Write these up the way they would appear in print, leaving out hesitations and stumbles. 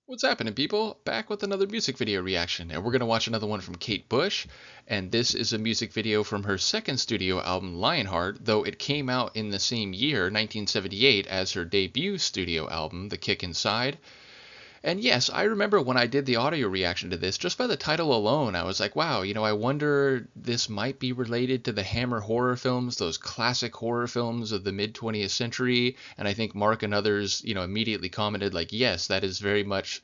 What's happening, people? Back with another music video reaction, and we're going to watch another one from Kate Bush. And this is a music video from her second studio album, Lionheart, though it came out in the same year, 1978, as her debut studio album, The Kick Inside. And yes, I remember when I did the audio reaction to this, just by the title alone, I was like, wow, I wonder this might be related to the Hammer horror films, those classic horror films of the mid 20th century. And I think Mark and others, immediately commented, like, yes, that is very much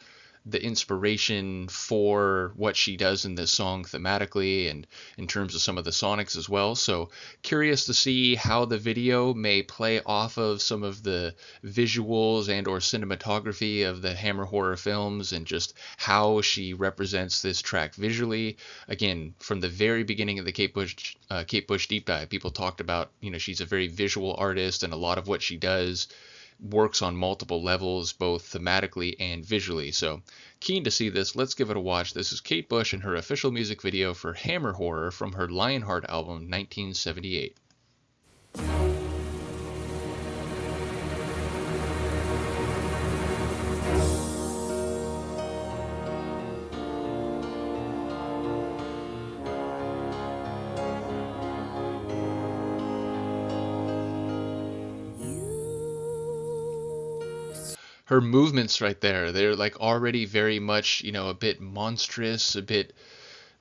the inspiration for what she does in this song thematically and in terms of some of the sonics as well. So curious to see how the video may play off of some of the visuals and or cinematography of the Hammer horror films and just how she represents this track visually. Again, from the very beginning of the Kate Bush deep dive, people talked about, she's a very visual artist and a lot of what she does works on multiple levels, both thematically and visually. So keen to see this. Let's give it a watch. This is Kate Bush and her official music video for Hammer Horror from her Lionheart album 1978. Her movements right there, they're like already very much, a bit monstrous, a bit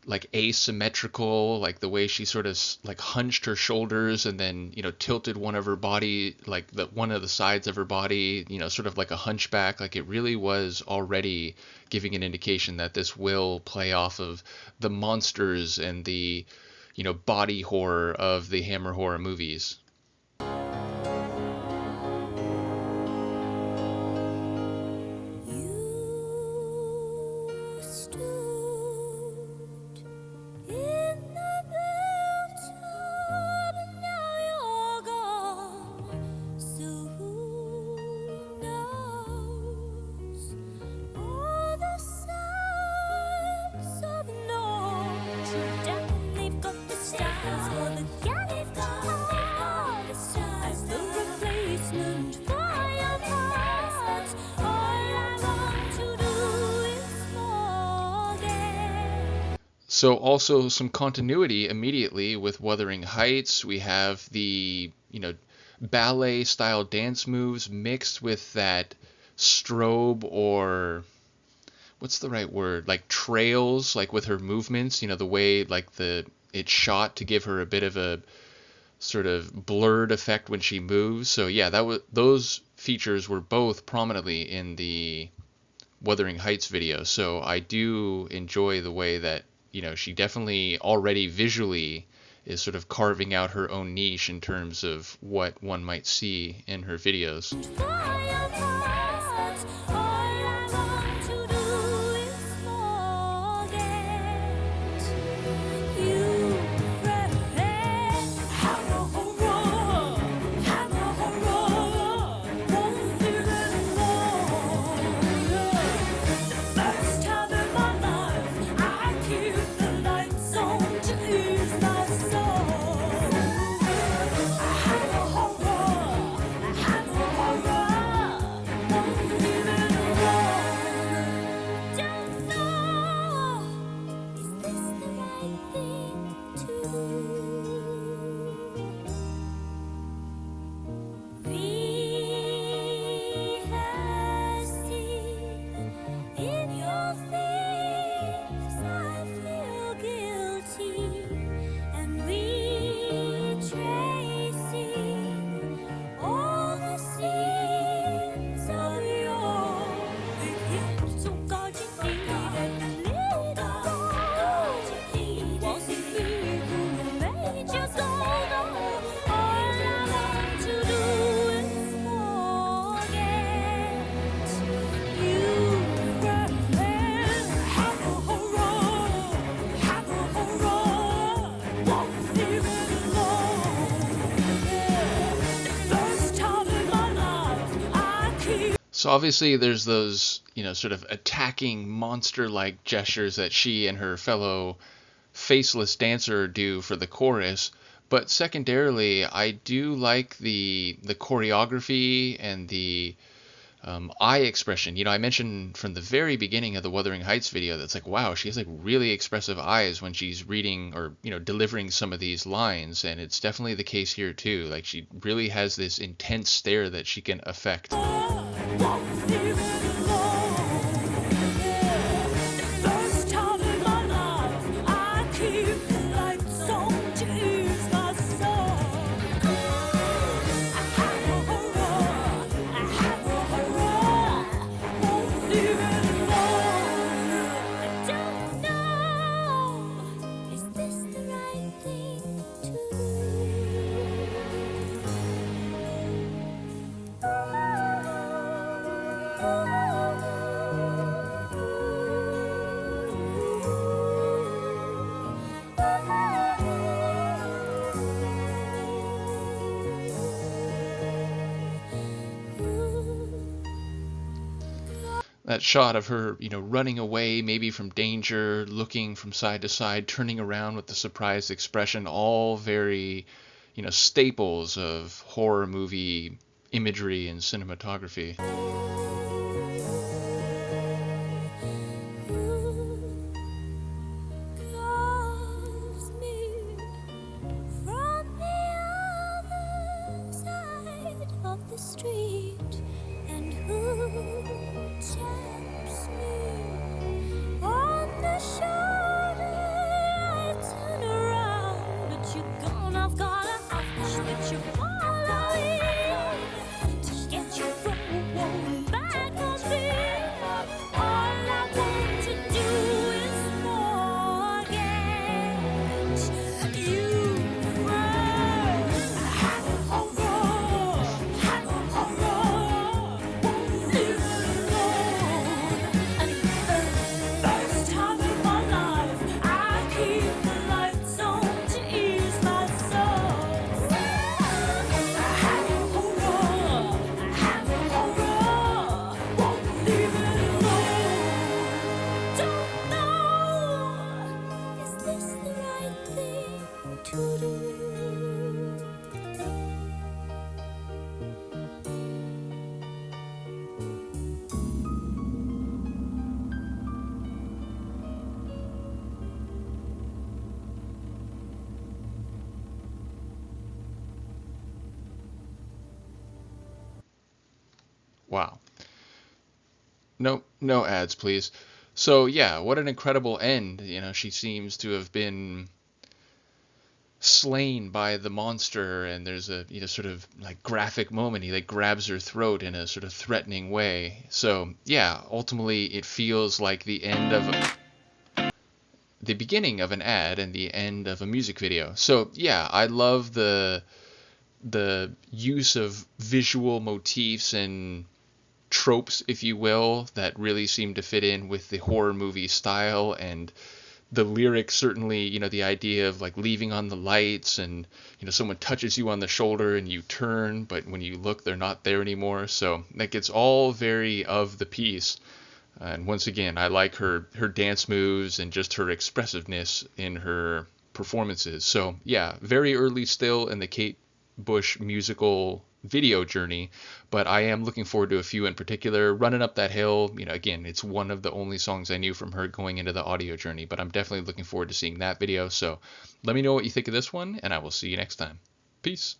like asymmetrical, like the way she sort of like hunched her shoulders and then, tilted one of her body, like the one of the sides of her body, sort of like a hunchback. Like it really was already giving an indication that this will play off of the monsters and the, body horror of the Hammer horror movies. So also some continuity immediately with Wuthering Heights. We have the, ballet style dance moves mixed with that strobe, or what's the right word? Like trails, like with her movements, the way like it's shot to give her a bit of a sort of blurred effect when she moves. So yeah, those features were both prominently in the Wuthering Heights video. So I do enjoy the way that, she definitely already visually is sort of carving out her own niche in terms of what one might see in her videos. So obviously there's those, sort of attacking monster-like gestures that she and her fellow faceless dancer do for the chorus. But secondarily, I do like the choreography and the eye expression. I mentioned from the very beginning of the Wuthering Heights video that's like, wow, she has like really expressive eyes when she's reading or delivering some of these lines, and it's definitely the case here too. Like she really has this intense stare that she can affect. That shot of her, running away, maybe from danger, looking from side to side, turning around with the surprised expression, all very, staples of horror movie imagery and cinematography. Wow. No ads, please. So yeah, what an incredible end. She seems to have been slain by the monster, and there's a sort of like graphic moment. He like grabs her throat in a sort of threatening way. So yeah, ultimately it feels like the beginning of an ad and the end of a music video. So yeah, I love the use of visual motifs and tropes, if you will, that really seem to fit in with the horror movie style. And the lyrics, certainly, the idea of like leaving on the lights, and someone touches you on the shoulder and you turn, but when you look they're not there anymore. So like it's all very of the piece. And once again, I like her dance moves and just her expressiveness in her performances. So yeah, very early still in the Kate Bush musical video journey, but I am looking forward to a few in particular. Running Up That Hill, again, it's one of the only songs I knew from her going into the audio journey, but I'm definitely looking forward to seeing that video. So let me know what you think of this one, and I will see you next time. Peace.